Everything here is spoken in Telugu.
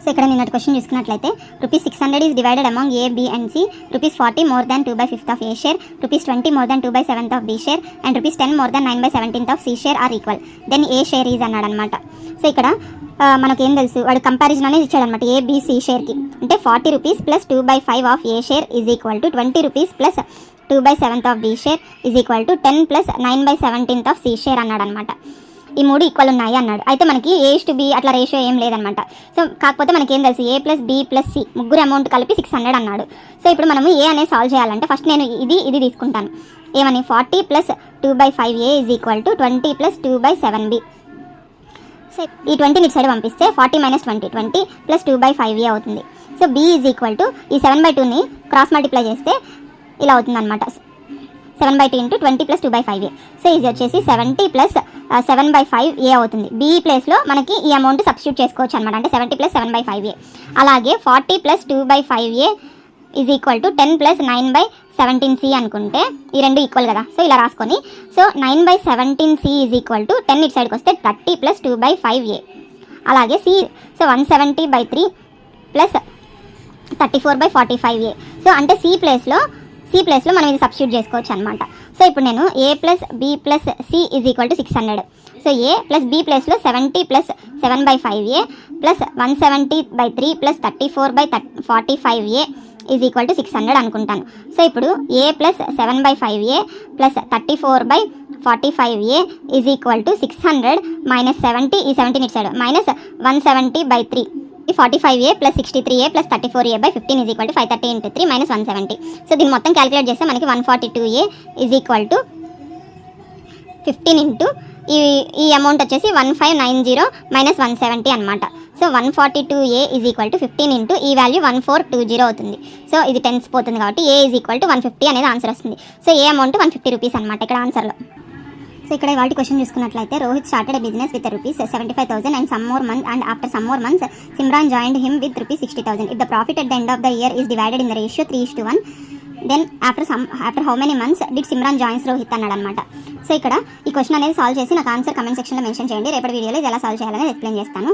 సో ఇక్కడ నిన్నటి క్వశ్చన్ చూసుకున్నట్లయితే ₹600 is divided among A, B and C. ₹40 more than 2/5 of A share, ₹20 more than 2/7 of B share and ₹10 more than 9/17 of C share are equal. Then A share is అన్నాడు అనమాట. సో ఇక్కడ మనకేం తెలుసు, వాడు కంపారిజన్ అనేది ఇచ్చాడు అనమాట ABC షేర్కి. అంటే ₹40 plus 2/5 of A share is equal to ₹20 plus 2/7 of B share is equal to 10 plus 9/17 of C share అన్నాడు అనమాట. ఈ మూడు ఈక్వల్ ఉన్నాయి అన్నాడు. అయితే మనకి A/B అట్లా రేషియో ఏం లేదనమాట. సో కాకపోతే మనకి ఏం తెలుసు, A plus B plus C ముగ్గురు అమౌంట్ కలిపి 600 అన్నాడు. సో ఇప్పుడు మనము ఏ అనేది సాల్వ్ చేయాలంటే ఫస్ట్ నేను ఇది తీసుకుంటాను. ఏమని 40 plus 2/5A is equal to 20 plus 2/7B. So ఈ 20 ఇటు సైడ్ పంపిస్తే 40 మైనస్ 20 ప్లస్ 2/5A అవుతుంది. So B is equal to ఈ 7/2ని క్రాస్ మల్టిప్లై చేస్తే ఇలా అవుతుంది అనమాట. 7/2 ఇంటూ 20 ప్లస్ 2/5A. సో ఇది వచ్చేసి 70 ప్లస్ 7/5A అవుతుంది. B ప్లేస్లో మనకి ఈ అమౌంట్ సబ్స్టిట్యూట్ చేసుకోవచ్చు అనమాట. అంటే 70 ప్లస్ 7/5A. అలాగే 40 plus 2/5A is equal to 10 plus 9/17C అనుకుంటే ఈ రెండు ఈక్వల్ కదా. సో ఇలా రాసుకొని so 9/17C is equal to 10 ఇటు సైడ్కి వస్తే 30 ప్లస్ 2/5A. అలాగే C so 170/3 plus 34/45A. So అంటే C ప్లేస్లో మనం ఇది సబ్స్టిట్యూట్ చేసుకోవచ్చు అనమాట. సో ఇప్పుడు నేను A plus B plus C is equal to 600. So A plus B ప్లేస్లో 70 plus 7/5A plus 170/3 plus 34/45A is equal to 600 అనుకుంటాను. సో ఇప్పుడు A plus 7/5A plus 34/45A is equal to 600 minus 70 ఈ 70 ఇటు side minus 170/3 45A plus 63A plus 34A/15 is equal to 530 into 3 minus 170. So దీన్ని మొత్తం క్యాలిక్యులేట్ చేస్తే మనకి 142A is equal to 15 into ఈ అమౌంట్ వచ్చేసి 1590 మైనస్ 170 అనమాట. So 142A is equal to 15 into ఈ వాల్యూ 1420 అవుతుంది. సో ఇది టెన్స్ పోతుంది కాబట్టి A ఈజ్ ఈక్వల్ టు 150 అనేది ఆన్సర్ వస్తుంది. సో ఏ అమౌంట్ ₹150 అనమాట ఇక్కడ ఆన్సర్లో. సో ఇక్కడ వాటి క్వశ్చన్ చూసుకున్నట్లయితే Rohit started a business with ₹75,000 and some more months, and after some more months Simran joined him with ₹60,000. If the profit at the end of the year is divided in the ratio 3:1, then after how many months did Simran joins Rohit అన్నాడు అనమాట. సో ఇక్కడ ఈ క్వశ్చన్ అనేది సాల్వ్ చేసి నాకు ఆన్సర్ కమెంట్ సెక్షన్లో మెన్షన్ చేయండి. రేపటి వీడియోలో ఇది ఎలా సాల్వ్ చేయాలని ఎక్స్ప్లెయిన్ చేస్తాను.